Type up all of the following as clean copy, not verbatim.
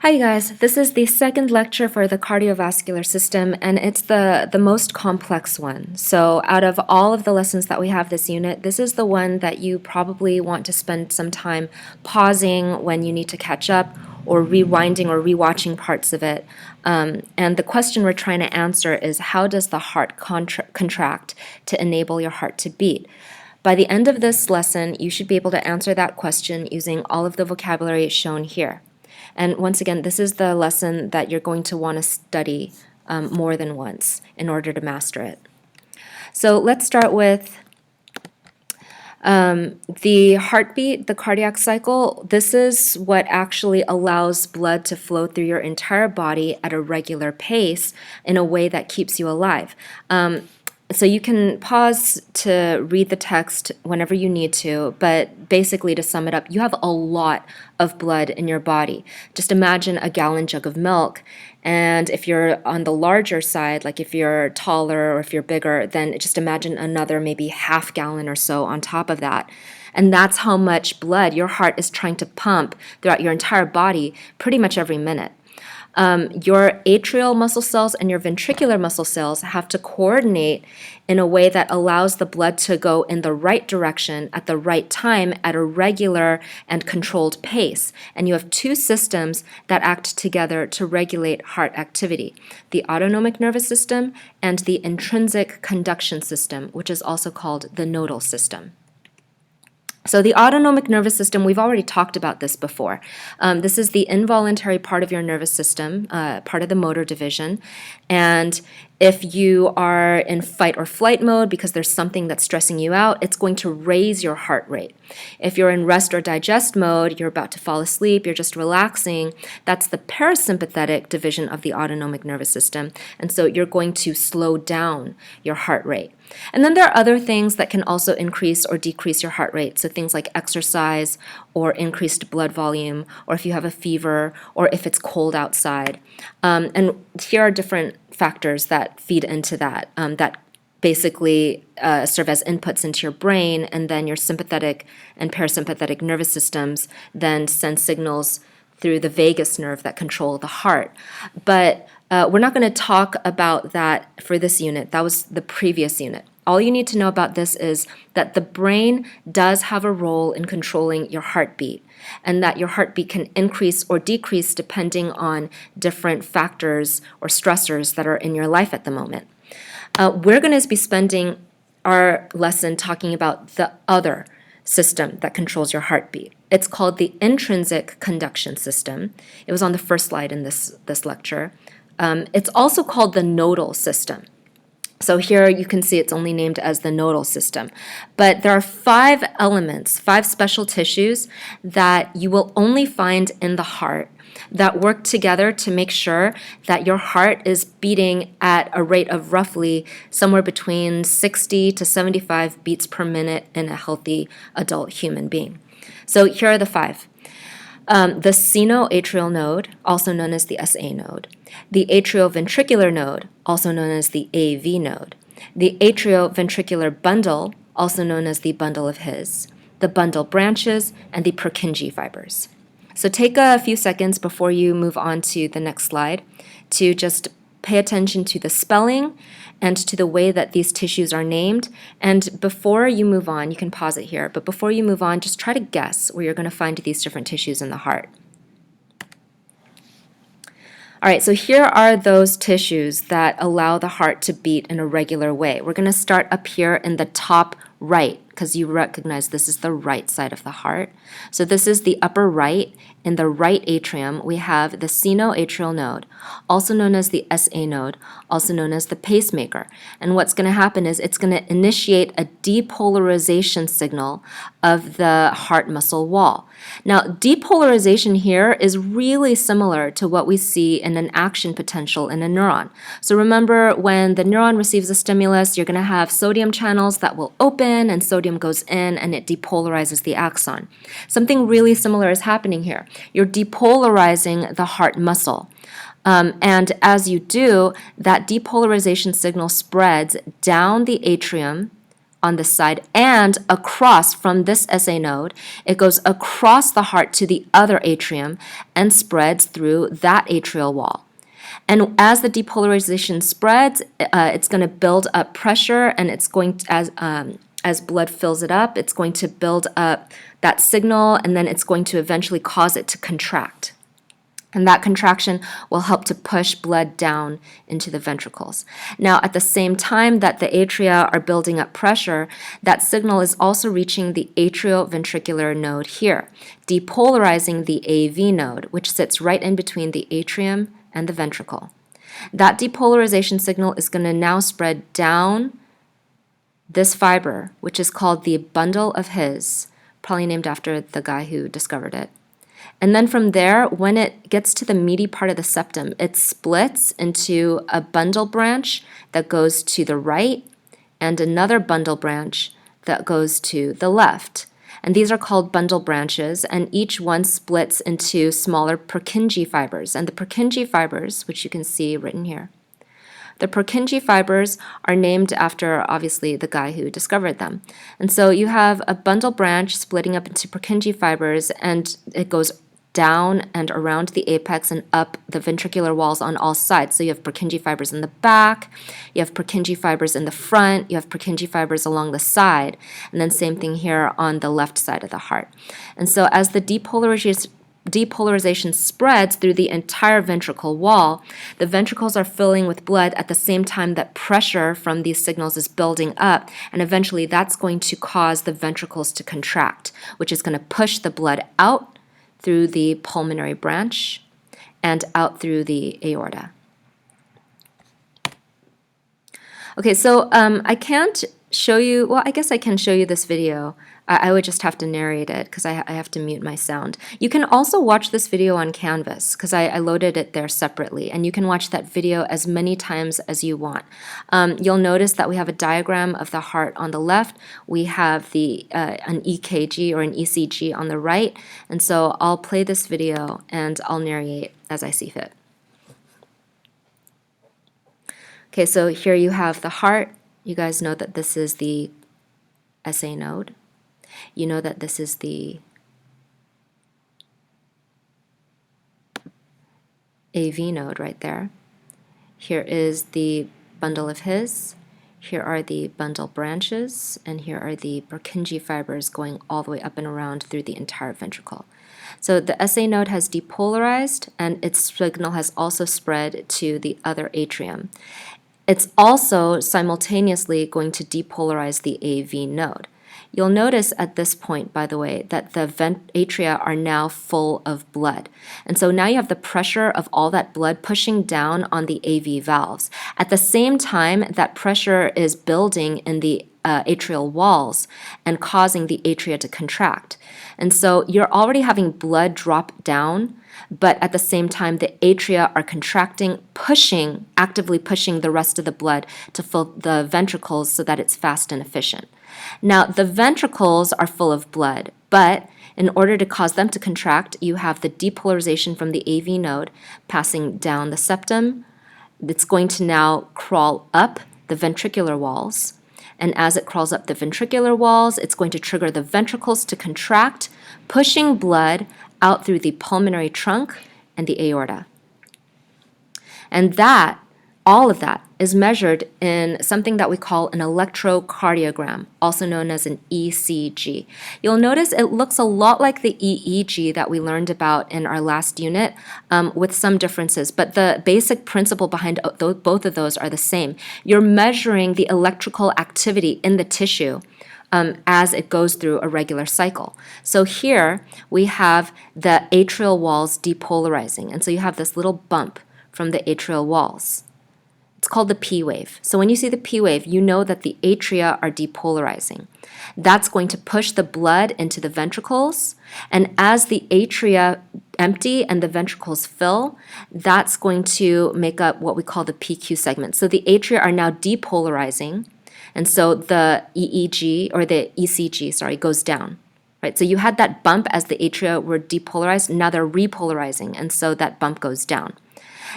Hi guys, this is the second lecture for the cardiovascular system and it's the most complex one. So out of all of the lessons that we have this unit, this is the one that you probably want to spend some time pausing when you need to catch up or rewinding or rewatching parts of it. And the question we're trying to answer is how does the heart contract to enable your heart to beat? By the end of this lesson, you should be able to answer that question using all of the vocabulary shown here. And once again, this is the lesson that you're going to want to study more than once in order to master it. So let's start with the heartbeat, the cardiac cycle. This is what actually allows blood to flow through your entire body at a regular pace in a way that keeps you alive. So you can pause to read the text whenever you need to, but basically to sum it up, you have a lot of blood in your body. Just imagine a gallon jug of milk, and if you're on the larger side, like if you're taller or if you're bigger, then just imagine another maybe half gallon or so on top of that. And that's how much blood your heart is trying to pump throughout your entire body pretty much every minute. Your atrial muscle cells and your ventricular muscle cells have to coordinate in a way that allows the blood to go in the right direction at the right time at a regular and controlled pace. And you have two systems that act together to regulate heart activity, the autonomic nervous system and the intrinsic conduction system, which is also called the nodal system. So the autonomic nervous system, we've already talked about this before. This is the involuntary part of your nervous system, part of the motor division. And if you are in fight or flight mode because there's something that's stressing you out, it's going to raise your heart rate. If you're in rest or digest mode, you're about to fall asleep, you're just relaxing, that's the parasympathetic division of the autonomic nervous system. And so you're going to slow down your heart rate. And then there are other things that can also increase or decrease your heart rate. So things like exercise or increased blood volume, or if you have a fever, or if it's cold outside. And here are different factors that feed into that, that basically serve as inputs into your brain, and then your sympathetic and parasympathetic nervous systems then send signals through the vagus nerve that control the heart. But we're not going to talk about that for this unit. That was the previous unit. All you need to know about this is that the brain does have a role in controlling your heartbeat, and that your heartbeat can increase or decrease depending on different factors or stressors that are in your life at the moment. We're going to be spending our lesson talking about the other system that controls your heartbeat. It's called the intrinsic conduction system. It was on the first slide in this lecture. It's also called the nodal system. So here you can see it's only named as the nodal system. But there are 5 elements, 5 special tissues that you will only find in the heart that work together to make sure that your heart is beating at a rate of roughly somewhere between 60 to 75 beats per minute in a healthy adult human being. So here are the 5. The sinoatrial node, also known as the SA node, the atrioventricular node, also known as the AV node, the atrioventricular bundle, also known as the bundle of His, the bundle branches, and the Purkinje fibers. So take a few seconds before you move on to the next slide to just pay attention to the spelling and to the way that these tissues are named. And before you move on, you can pause it here, but before you move on, just try to guess where you're going to find these different tissues in the heart. All right, so here are those tissues that allow the heart to beat in a regular way. We're going to start up here in the top right, because you recognize this is the right side of the heart. So this is the upper right. In the right atrium, we have the sinoatrial node, also known as the SA node, also known as the pacemaker. And what's going to happen is it's going to initiate a depolarization signal of the heart muscle wall. Now, depolarization here is really similar to what we see in an action potential in a neuron. So remember, when the neuron receives a stimulus, you're going to have sodium channels that will open, and sodium goes in, and it depolarizes the axon. Something really similar is happening here. You're depolarizing the heart muscle. And as you do, that depolarization signal spreads down the atrium on this side and across from this SA node. It goes across the heart to the other atrium and spreads through that atrial wall. And as the depolarization spreads, it's going to build up pressure, and it's going to, as blood fills it up, it's going to build up that signal, and then it's going to eventually cause it to contract. And that contraction will help to push blood down into the ventricles. Now, at the same time that the atria are building up pressure, that signal is also reaching the atrioventricular node here, depolarizing the AV node, which sits right in between the atrium and the ventricle. That depolarization signal is going to now spread down this fiber, which is called the bundle of His, probably named after the guy who discovered it. And then from there, when it gets to the meaty part of the septum, it splits into a bundle branch that goes to the right and another bundle branch that goes to the left. And these are called bundle branches, and each one splits into smaller Purkinje fibers. And the Purkinje fibers, which you can see written here, the Purkinje fibers are named after, obviously, the guy who discovered them. And so you have a bundle branch splitting up into Purkinje fibers, and it goes down and around the apex and up the ventricular walls on all sides. So you have Purkinje fibers in the back, you have Purkinje fibers in the front, you have Purkinje fibers along the side, and then same thing here on the left side of the heart. And so as the depolarization spreads through the entire ventricle wall, the ventricles are filling with blood at the same time that pressure from these signals is building up, and eventually that's going to cause the ventricles to contract, which is going to push the blood out through the pulmonary branch and out through the aorta. Okay, so I can't show you, well, I guess I can show you this video. I would just have to narrate it because I have to mute my sound. You can also watch this video on Canvas because I loaded it there separately, and you can watch that video as many times as you want. You'll notice that we have a diagram of the heart on the left. We have an EKG or an ECG on the right, and so I'll play this video and I'll narrate as I see fit. Okay, so here you have the heart. You guys know that this is the SA node. You know that this is the AV node right there. Here is the bundle of His. Here are the bundle branches, and here are the Purkinje fibers going all the way up and around through the entire ventricle. So the SA node has depolarized, and its signal has also spread to the other atrium. It's also simultaneously going to depolarize the AV node. You'll notice at this point, by the way, that the atria are now full of blood. And so now you have the pressure of all that blood pushing down on the AV valves. At the same time, that pressure is building in the atrial walls and causing the atria to contract. And so you're already having blood drop down, but at the same time, the atria are contracting, actively pushing the rest of the blood to fill the ventricles so that it's fast and efficient. Now, the ventricles are full of blood, but in order to cause them to contract, you have the depolarization from the AV node passing down the septum. It's going to now crawl up the ventricular walls. And as it crawls up the ventricular walls, it's going to trigger the ventricles to contract, pushing blood out through the pulmonary trunk and the aorta. And all of that is measured in something that we call an electrocardiogram, also known as an ECG. You'll notice it looks a lot like the EEG that we learned about in our last unit, with some differences, but the basic principle behind both of those are the same. You're measuring the electrical activity in the tissue as it goes through a regular cycle. So here we have the atrial walls depolarizing, and so you have this little bump from the atrial walls. It's called the P wave. So when you see the P wave, you know that the atria are depolarizing. That's going to push the blood into the ventricles, and as the atria empty and the ventricles fill, that's going to make up what we call the PQ segment. So the atria are now depolarizing, and so the EEG or the ECG, goes down. Right? So you had that bump as the atria were depolarized, now they're repolarizing, and so that bump goes down.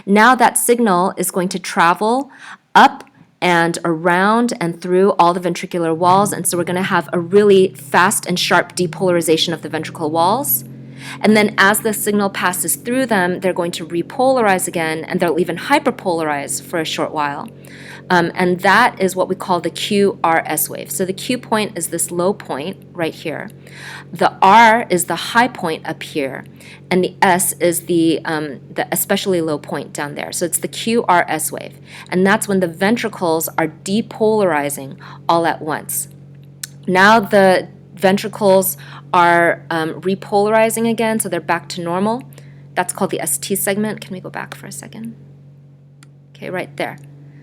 Now that signal is going to travel up and around and through all the ventricular walls. And so we're going to have a really fast and sharp depolarization of the ventricle walls. And then as the signal passes through them, they're going to repolarize again, and they'll even hyperpolarize for a short while. And that is what we call the QRS wave. So the Q point is this low point right here. The R is the high point up here, and the S is the especially low point down there. So it's the QRS wave. And that's when the ventricles are depolarizing all at once. Now the ventricles are repolarizing again, so they're back to normal. That's called the ST segment. Can we go back for a second? Okay, right there.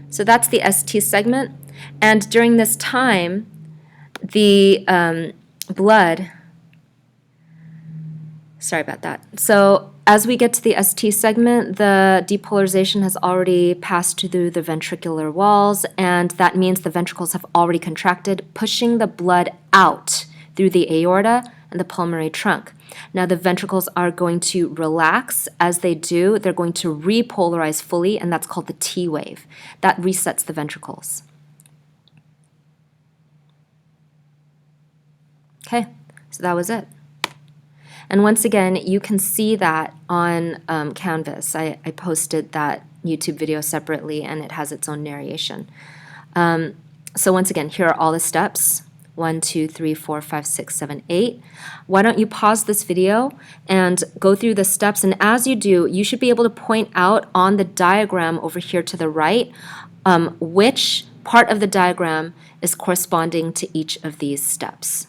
So that's the ST segment. And during this time, the blood, sorry about that. So as we get to the ST segment, the depolarization has already passed through the ventricular walls, and that means the ventricles have already contracted, pushing the blood out through the aorta and the pulmonary trunk. Now the ventricles are going to relax. As they do, they're going to repolarize fully, and that's called the T wave. That resets the ventricles. Okay, so that was it. And once again, you can see that on Canvas. I posted that YouTube video separately, and it has its own narration. So once again, here are all the steps. 1, 2, 3, 4, 5, 6, 7, 8. Why don't you pause this video and go through the steps, and as you do, you should be able to point out on the diagram over here to the right which part of the diagram is corresponding to each of these steps.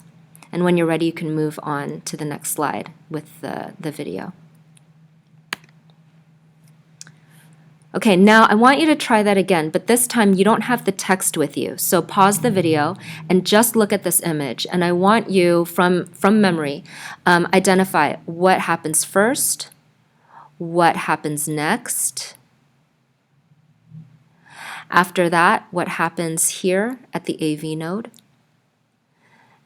And when you're ready, you can move on to the next slide with the video. Okay, now I want you to try that again, but this time you don't have the text with you. So pause the video and just look at this image. And I want you, from memory, identify what happens first, what happens next. After that, what happens here at the AV node.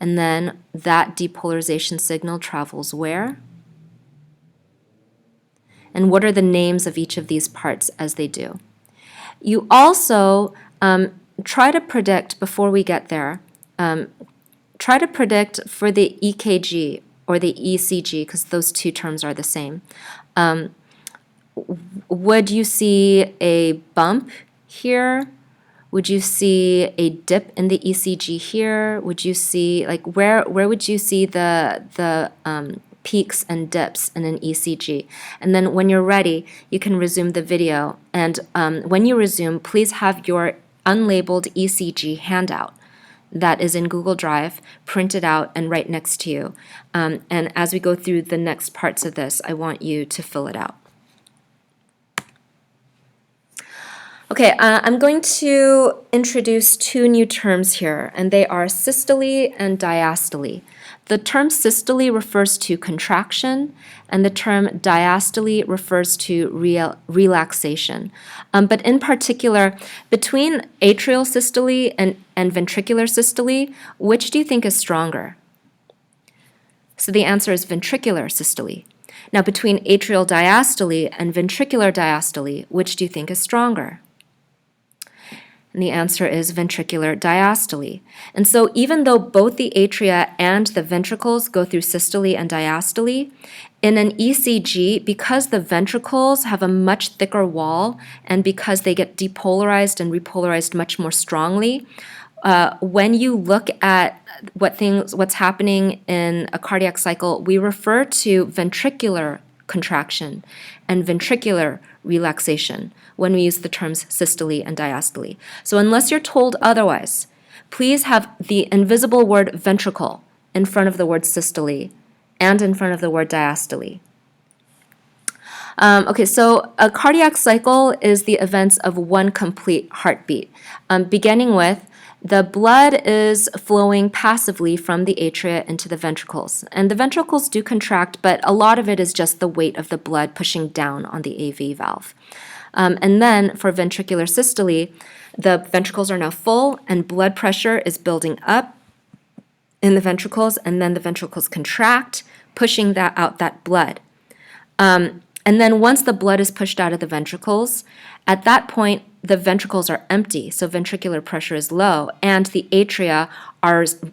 And then that depolarization signal travels where? And what are the names of each of these parts as they do? You also try to predict, before we get there, try to predict for the EKG or the ECG, because those two terms are the same. Would you see a bump here? Would you see a dip in the ECG here? Would you see, like, where would you see the peaks and dips in an ECG? And then when you're ready, you can resume the video. And when you resume, please have your unlabeled ECG handout that is in Google Drive printed out and right next to you. And as we go through the next parts of this, I want you to fill it out. Okay, I'm going to introduce two new terms here, and they are systole and diastole. The term systole refers to contraction, and the term diastole refers to relaxation. But in particular, between atrial systole and ventricular systole, which do you think is stronger? So the answer is ventricular systole. Now, between atrial diastole and ventricular diastole, which do you think is stronger? And the answer is ventricular diastole. And so even though both the atria and the ventricles go through systole and diastole, in an ECG, because the ventricles have a much thicker wall and because they get depolarized and repolarized much more strongly, when you look at what's happening in a cardiac cycle, we refer to ventricular contraction and ventricular relaxation when we use the terms systole and diastole. So unless you're told otherwise, please have the invisible word ventricle in front of the word systole and in front of the word diastole. Okay, so a cardiac cycle is the events of one complete heartbeat, beginning with the blood is flowing passively from the atria into the ventricles. And the ventricles do contract, but a lot of it is just the weight of the blood pushing down on the AV valve. And then for ventricular systole, the ventricles are now full and blood pressure is building up in the ventricles, and then the ventricles contract, pushing that blood. And then once the blood is pushed out of the ventricles, at that point, the ventricles are empty, so ventricular pressure is low, and the atria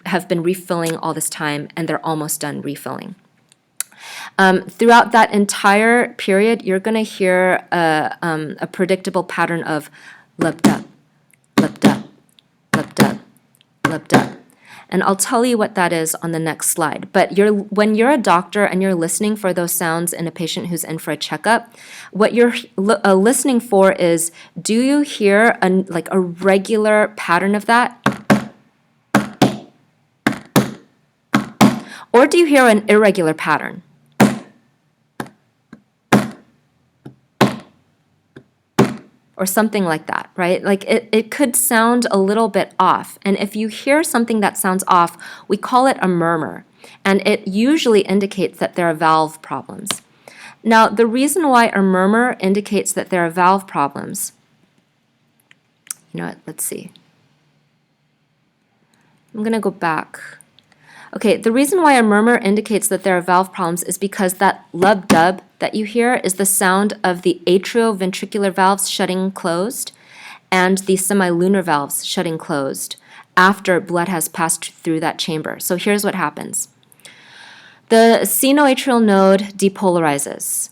have been refilling all this time, and they're almost done refilling. Throughout that entire period, you're going to hear a predictable pattern of lub-dub, lub-dub, lub-dub, lub-dub. And I'll tell you what that is on the next slide. But when you're a doctor and you're listening for those sounds in a patient who's in for a checkup, what you're listening for is, do you hear a regular pattern of that? Or do you hear an irregular pattern? Or something like that, right? Like it could sound a little bit off. And if you hear something that sounds off, we call it a murmur. And it usually indicates that there are valve problems. Now, the reason why a murmur indicates that there are valve problems, you know what, let's see. I'm going to go back. Okay, the reason why a murmur indicates that there are valve problems is because that lub-dub that you hear is the sound of the atrioventricular valves shutting closed and the semilunar valves shutting closed after blood has passed through that chamber. So here's what happens. The sinoatrial node depolarizes.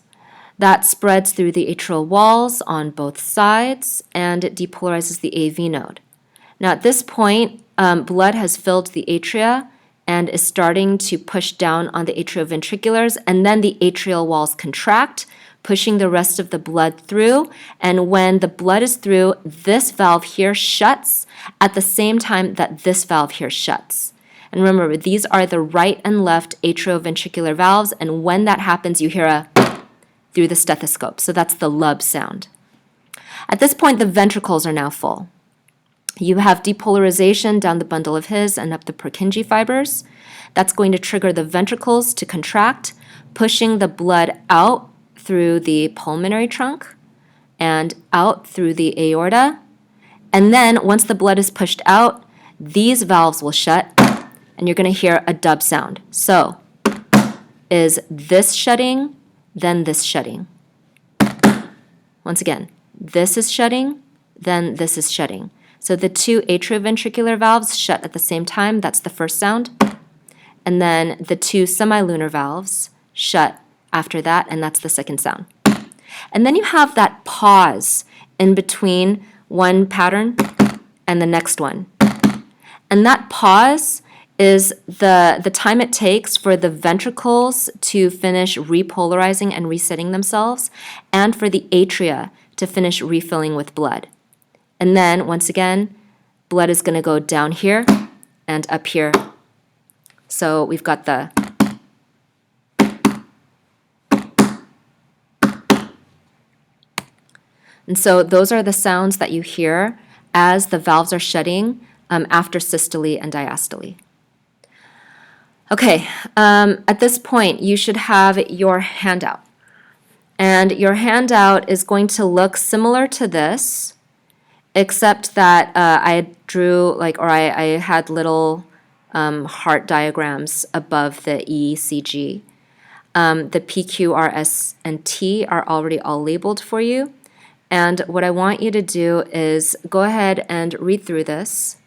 That spreads through the atrial walls on both sides, and it depolarizes the AV node. Now at this point, blood has filled the atria and is starting to push down on the atrioventriculars, and then the atrial walls contract, pushing the rest of the blood through. And when the blood is through, this valve here shuts at the same time that this valve here shuts. And remember, these are the right and left atrioventricular valves, and when that happens, you hear a through the stethoscope. So that's the lub sound. At this point, the ventricles are now full. You have depolarization down the bundle of His and up the Purkinje fibers. That's going to trigger the ventricles to contract, pushing the blood out through the pulmonary trunk and out through the aorta. And then once the blood is pushed out, these valves will shut, and you're going to hear a dub sound. So is this shutting, then this shutting. Once again, this is shutting, then this is shutting. So the two atrioventricular valves shut at the same time. That's the first sound. And then the two semilunar valves shut after that, and that's the second sound. And then you have that pause in between one pattern and the next one. And that pause is the time it takes for the ventricles to finish repolarizing and resetting themselves, and for the atria to finish refilling with blood. And then, once again, blood is going to go down here and up here. So we've got the and so those are the sounds that you hear as the valves are shutting after systole and diastole. Okay, at this point, you should have your handout. And your handout is going to look similar to this, except that I drew I had little heart diagrams above the ECG. The P, Q, R, S, and T are already all labeled for you. And what I want you to do is go ahead and read through this.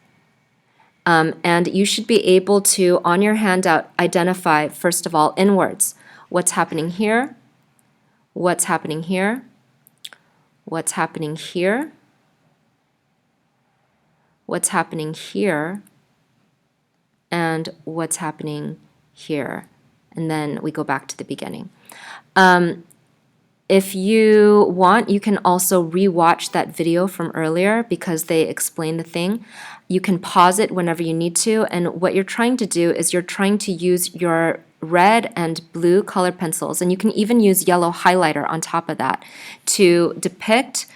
And you should be able to, on your handout, identify, first of all, in words, what's happening here, what's happening here, what's happening here, what's happening here, and what's happening here. And then we go back to the beginning. If you want, you can also re-watch that video from earlier because they explain the thing. You can pause it whenever you need to, and what you're trying to do is you're trying to use your red and blue colored pencils, and you can even use yellow highlighter on top of that to depict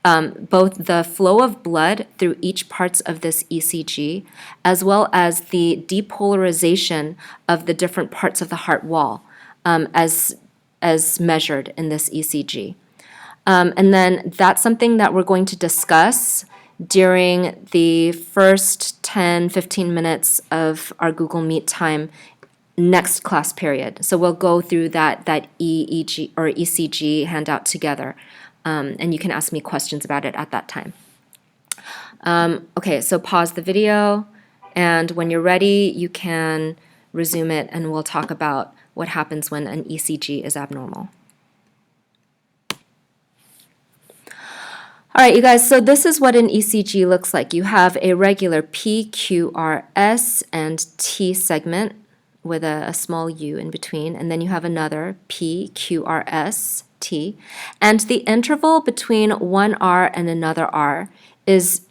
both the flow of blood through each parts of this ECG, as well as the depolarization of the different parts of the heart wall as measured in this ECG. And then that's something that we're going to discuss during the first 10, 15 minutes of our Google Meet time next class period. So we'll go through that EEG or ECG handout together, and you can ask me questions about it at that time. Okay, so pause the video, and when you're ready, you can resume it, and we'll talk about what happens when an ECG is abnormal. All right, you guys, so this is what an ECG looks like. You have a regular PQRS and T segment with a small u in between, and then you have another PQRS T, and the interval between one R and another R is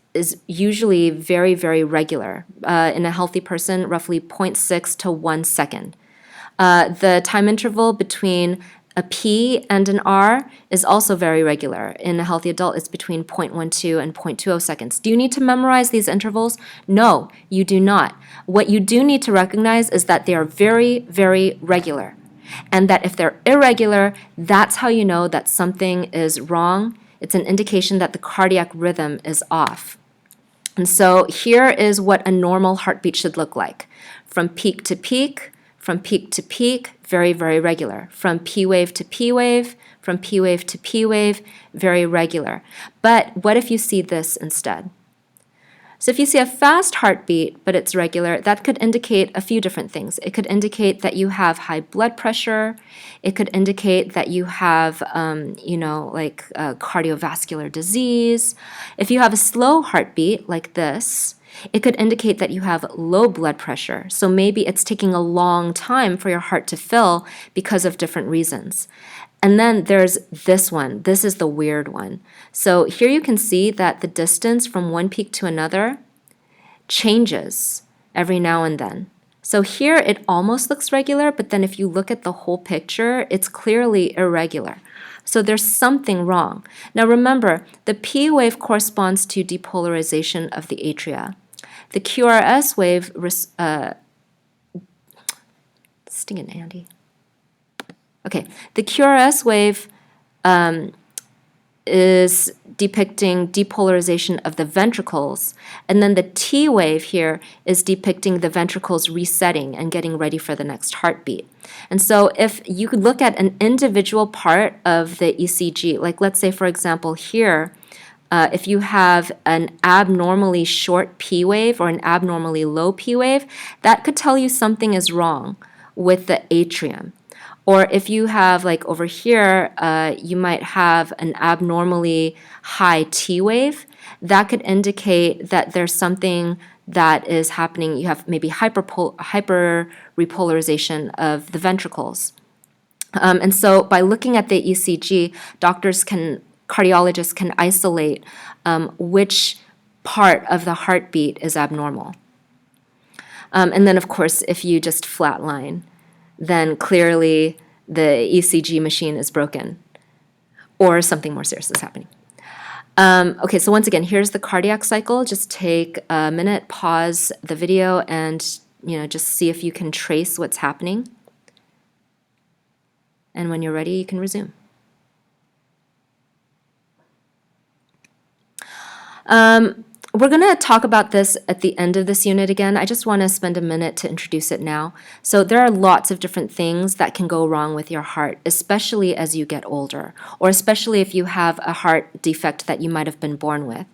usually very, very regular. In a healthy person, roughly 0.6 to 1 second. The time interval between a P and an R is also very regular. In a healthy adult, it's between 0.12 and 0.20 seconds. Do you need to memorize these intervals? No, you do not. What you do need to recognize is that they are very, very regular. And that if they're irregular, that's how you know that something is wrong. It's an indication that the cardiac rhythm is off. And so here is what a normal heartbeat should look like. From peak to peak, very, very regular. From P wave to P wave, from P wave to P wave, very regular. But what if you see this instead? So if you see a fast heartbeat, but it's regular, that could indicate a few different things. It could indicate that you have high blood pressure. It could indicate that you have, cardiovascular disease. If you have a slow heartbeat like this, it could indicate that you have low blood pressure. So maybe it's taking a long time for your heart to fill because of different reasons. And then there's this one. This is the weird one. So here you can see that the distance from one peak to another changes every now and then. So here it almost looks regular, but then if you look at the whole picture, it's clearly irregular. So there's something wrong. Now remember, the P wave corresponds to depolarization of the atria. The QRS wave, stinging Andy. Okay, the QRS wave is depicting depolarization of the ventricles, and then the T wave here is depicting the ventricles resetting and getting ready for the next heartbeat. And so if you could look at an individual part of the ECG, like let's say, for example, here, if you have an abnormally short P wave or an abnormally low P wave, that could tell you something is wrong with the atrium. Or if you have, like over here, you might have an abnormally high T wave. That could indicate that there's something that is happening. You have maybe hyper-repolarization of the ventricles. And so by looking at the ECG, cardiologists can isolate which part of the heartbeat is abnormal. And then, of course, if you just flatline, then clearly the ECG machine is broken or something more serious is happening. Okay, so once again, here's the cardiac cycle. Just take a minute, pause the video, and just see if you can trace what's happening. And when you're ready, you can resume. We're going to talk about this at the end of this unit again. I just want to spend a minute to introduce it now. So there are lots of different things that can go wrong with your heart, especially as you get older, or especially if you have a heart defect that you might have been born with.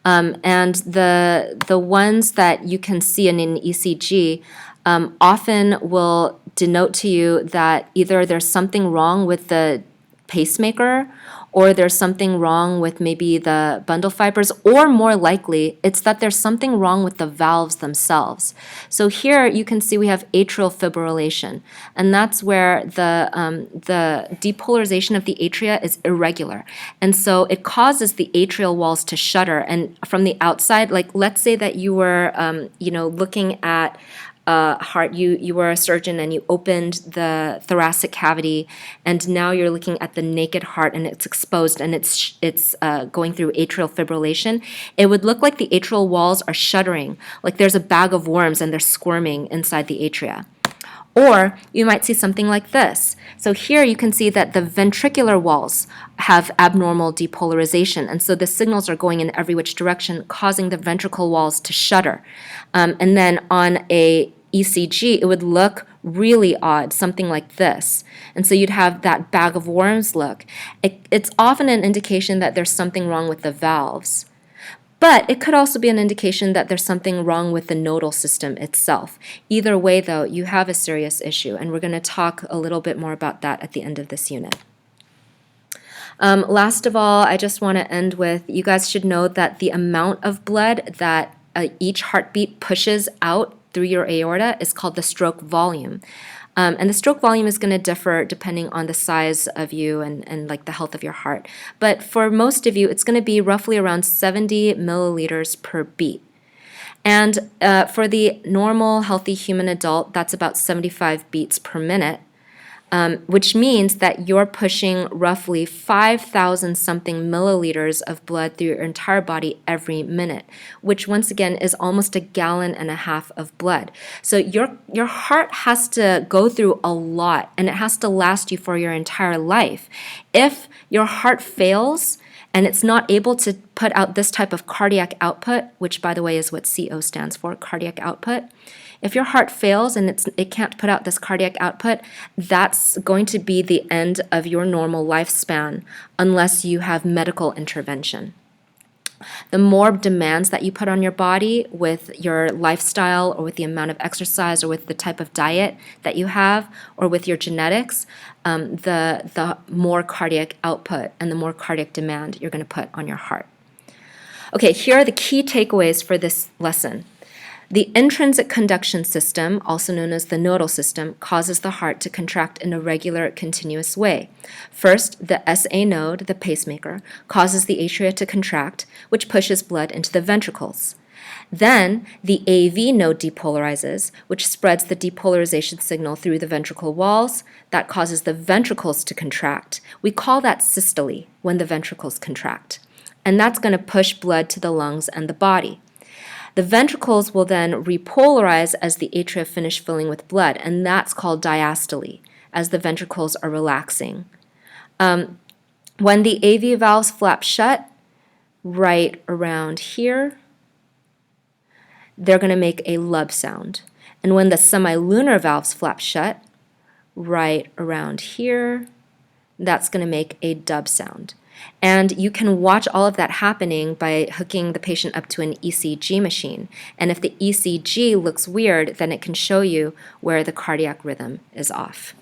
And the ones that you can see in an ECG often will denote to you that either there's something wrong with the pacemaker, or there's something wrong with maybe the bundle fibers, or more likely, it's that there's something wrong with the valves themselves. So here you can see we have atrial fibrillation, and that's where the depolarization of the atria is irregular. And so it causes the atrial walls to shudder. And from the outside, like let's say that you were, looking at heart, you were a surgeon and you opened the thoracic cavity, and now you're looking at the naked heart and it's exposed and it's going through atrial fibrillation. It would look like the atrial walls are shuddering, like there's a bag of worms and they're squirming inside the atria. Or you might see something like this. So here you can see that the ventricular walls have abnormal depolarization, and so the signals are going in every which direction, causing the ventricle walls to shudder. And then on a ECG, it would look really odd, something like this. And so you'd have that bag of worms look. It's often an indication that there's something wrong with the valves. But it could also be an indication that there's something wrong with the nodal system itself. Either way, though, you have a serious issue, and we're going to talk a little bit more about that at the end of this unit. Last of all, I just want to end with, you guys should know that the amount of blood that each heartbeat pushes out through your aorta is called the stroke volume. And the stroke volume is going to differ depending on the size of you and like the health of your heart. But for most of you, it's going to be roughly around 70 milliliters per beat. And for the normal, healthy human adult, that's about 75 beats per minute. Which means that you're pushing roughly 5,000 something milliliters of blood through your entire body every minute, which once again is almost 1.5 gallons of blood. So your heart has to go through a lot, and it has to last you for your entire life. If your heart fails and it's not able to put out this type of cardiac output, which by the way is what CO stands for, cardiac output, if your heart fails and it can't put out this cardiac output, that's going to be the end of your normal lifespan unless you have medical intervention. The more demands that you put on your body with your lifestyle or with the amount of exercise or with the type of diet that you have or with your genetics, the more cardiac output and the more cardiac demand you're going to put on your heart. Okay, here are the key takeaways for this lesson. The intrinsic conduction system, also known as the nodal system, causes the heart to contract in a regular, continuous way. First, the SA node, the pacemaker, causes the atria to contract, which pushes blood into the ventricles. Then, the AV node depolarizes, which spreads the depolarization signal through the ventricle walls. That causes the ventricles to contract. We call that systole, when the ventricles contract. And that's going to push blood to the lungs and the body. The ventricles will then repolarize as the atria finish filling with blood, and that's called diastole, as the ventricles are relaxing. When the AV valves flap shut, right around here, they're going to make a lub sound. And when the semilunar valves flap shut, right around here, that's going to make a dub sound. And you can watch all of that happening by hooking the patient up to an ECG machine. And if the ECG looks weird, then it can show you where the cardiac rhythm is off.